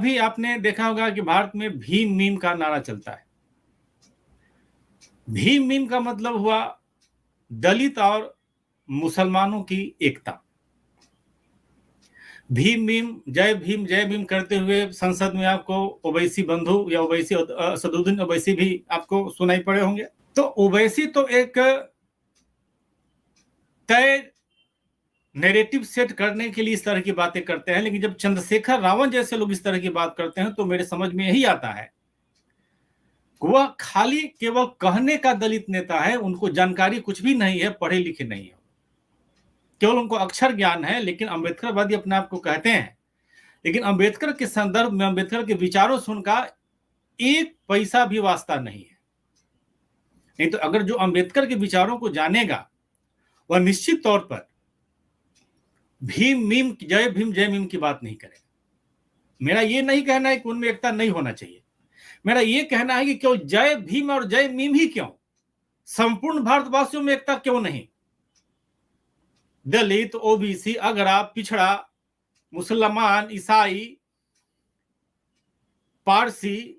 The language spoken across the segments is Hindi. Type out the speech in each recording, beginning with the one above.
अभी आपने देखा होगा कि भारत में भीम मीम का नारा चलता है। भीम मीम का मतलब हुआ दलित और मुसलमानों की एकता। भीम मीम जय भीम करते हुए संसद में आपको ओवैसी बंधु या ओवैसी असदुद्दीन ओवैसी भी आपको सुनाई पड़े होंगे। तो ओवैसी तो एक तय नैरेटिव सेट करने के लिए इस तरह की बातें करते हैं, लेकिन जब चंद्रशेखर रावण जैसे लोग इस तरह की बात करते हैं तो मेरे समझ में यही आता है वह खाली केवल कहने का दलित नेता है। उनको जानकारी कुछ भी नहीं है, पढ़े लिखे नहीं है, केवल उनको अक्षर ज्ञान है। लेकिन अम्बेडकरवादी अपने आप को कहते हैं, लेकिन अम्बेडकर के संदर्भ में अम्बेडकर के विचारों से उनका एक पैसा भी वास्ता नहीं है। नहीं तो अगर जो अम्बेडकर के विचारों को जानेगा वह निश्चित तौर पर भीम मीम जय भीम की बात नहीं करेगा। मेरा ये नहीं कहना है कि उनमें एकता नहीं होना चाहिए, मेरा ये कहना है कि क्यों जय भीम और जय मीम ही क्यों, संपूर्ण भारतवासियों में एकता क्यों नहीं? दलित, ओबीसी, अगरा, पिछड़ा, मुसलमान, ईसाई, पारसी,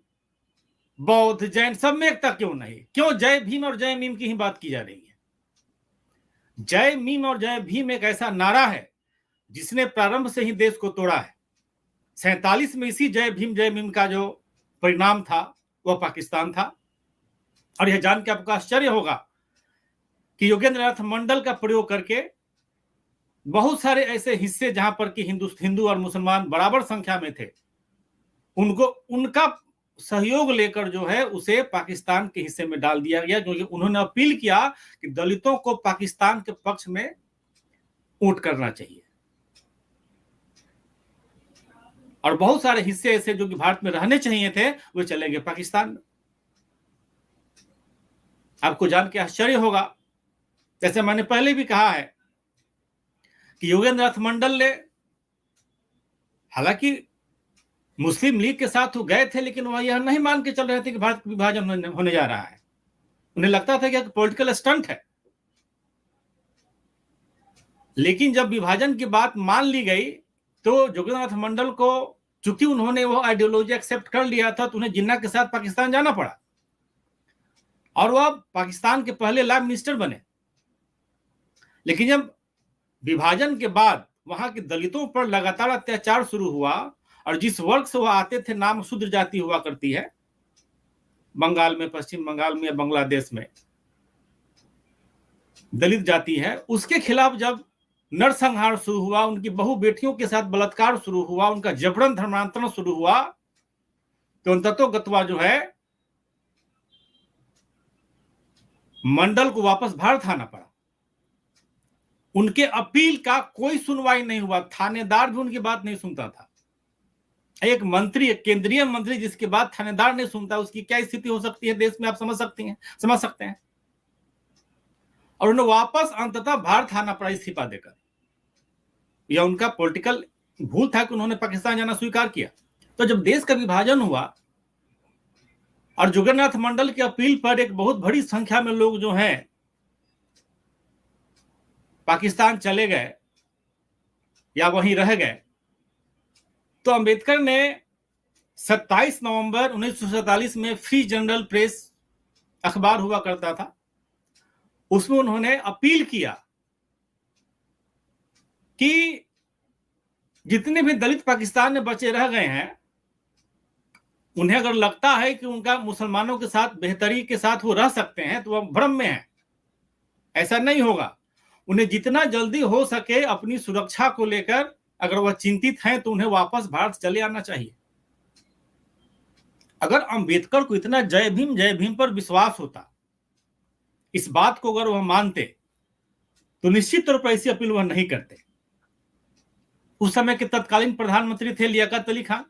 बौद्ध, जैन, सब में एकता क्यों नहीं? क्यों जय भीम और जय मीम की ही बात की जा रही है? जय मीम और जय भीम एक ऐसा नारा है जिसने प्रारंभ से ही देश को तोड़ा है। 47 में इसी जय भीम का जो परिणाम था वह पाकिस्तान था। और यह जान के आपको आश्चर्य होगा कि योगेंद्र नाथ मंडल का प्रयोग करके बहुत सारे ऐसे हिस्से जहां पर कि हिंदू और मुसलमान बराबर संख्या में थे, उनको उनका सहयोग लेकर जो है उसे पाकिस्तान के हिस्से में डाल दिया गया, क्योंकि उन्होंने अपील किया कि दलितों को पाकिस्तान के पक्ष में वोट करना चाहिए। और बहुत सारे हिस्से ऐसे जो कि भारत में रहने चाहिए थे वे चले गए पाकिस्तान में। आपको जान के आश्चर्य होगा, जैसे मैंने पहले भी कहा है कि योगेंद्र नाथ मंडल ने हालांकि मुस्लिम लीग के साथ वो गए थे, लेकिन वह यह नहीं मान के चल रहे थे कि भारत विभाजन होने जा रहा है। उन्हें लगता था कि एक पॉलिटिकल स्टंट है। लेकिन जब विभाजन की बात मान ली गई तो योगेंद्र नाथ मंडल को, चूंकि उन्होंने वो आइडियोलॉजी एक्सेप्ट कर लिया था, तो उन्हें जिन्ना के साथ पाकिस्तान जाना पड़ा और वह पाकिस्तान के पहले लॉ मिनिस्टर बने। लेकिन जब विभाजन के बाद वहां के दलितों पर लगातार अत्याचार शुरू हुआ और जिस वर्ग से वह आते थे, नाम शूद्र जाति हुआ करती है बंगाल में, पश्चिम बंगाल में या बांग्लादेश में दलित जाति है, उसके खिलाफ जब नरसंहार शुरू हुआ, उनकी बहु बेटियों के साथ बलात्कार शुरू हुआ, उनका जबरन धर्मांतरण शुरू हुआ, तो अंततोगत्वा जो है मंडल को वापस भारत आना पड़ा। उनके अपील का कोई सुनवाई नहीं हुआ, थानेदार भी उनकी बात नहीं सुनता था। एक मंत्री, एक केंद्रीय मंत्री जिसके बात थानेदार नहीं सुनता, उसकी क्या स्थिति हो सकती है देश में, आप समझ सकते हैं। और उन्हें वापस अंततः भारत आना पड़ा इस्तीफा देकर। यह उनका पॉलिटिकल भूल था कि उन्होंने पाकिस्तान जाना स्वीकार किया। तो जब देश का विभाजन हुआ और जोगेंद्रनाथ मंडल की अपील पर एक बहुत बड़ी संख्या में लोग जो हैं पाकिस्तान चले गए या वहीं रह गए, तो अंबेडकर ने 27 नवंबर 1947 में फ्री जनरल प्रेस अखबार हुआ करता था, उसमें उन्होंने अपील किया कि जितने भी दलित पाकिस्तान में बचे रह गए हैं, उन्हें अगर लगता है कि उनका मुसलमानों के साथ बेहतरी के साथ वो रह सकते हैं तो वह भ्रम में है। ऐसा नहीं होगा। उन्हें जितना जल्दी हो सके अपनी सुरक्षा को लेकर अगर वह चिंतित हैं तो उन्हें वापस भारत चले आना चाहिए। अगर अंबेडकर को इतना जय भीम पर विश्वास होता, इस बात को अगर वह मानते, तो निश्चित तौर पर ऐसी अपील वह नहीं करते। उस समय के तत्कालीन प्रधानमंत्री थे लियाकत अली खान।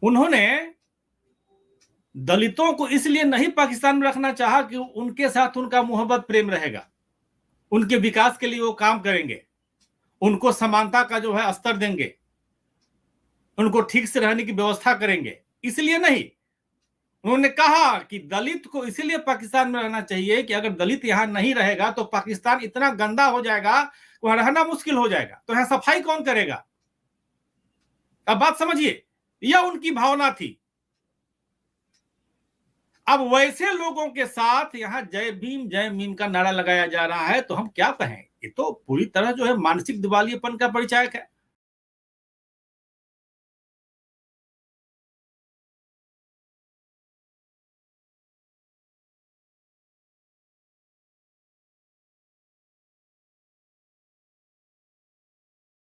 उन्होंने दलितों को इसलिए नहीं पाकिस्तान में रखना चाहा कि उनके साथ उनका मोहब्बत प्रेम रहेगा, उनके विकास के लिए वो काम करेंगे, उनको समानता का जो है स्तर देंगे, उनको ठीक से रहने की व्यवस्था करेंगे, इसलिए नहीं। उन्होंने कहा कि दलित को इसलिए पाकिस्तान में रहना चाहिए कि अगर दलित यहां नहीं रहेगा तो पाकिस्तान इतना गंदा हो जाएगा, वहां रहना मुश्किल हो जाएगा, तो यहां सफाई कौन करेगा? अब बात समझिए, यह उनकी भावना थी। अब वैसे लोगों के साथ यहां जय भीम का नारा लगाया जा रहा है, तो हम क्या कहें? ये तो पूरी तरह जो है मानसिक दिवालियेपन का परिचायक है।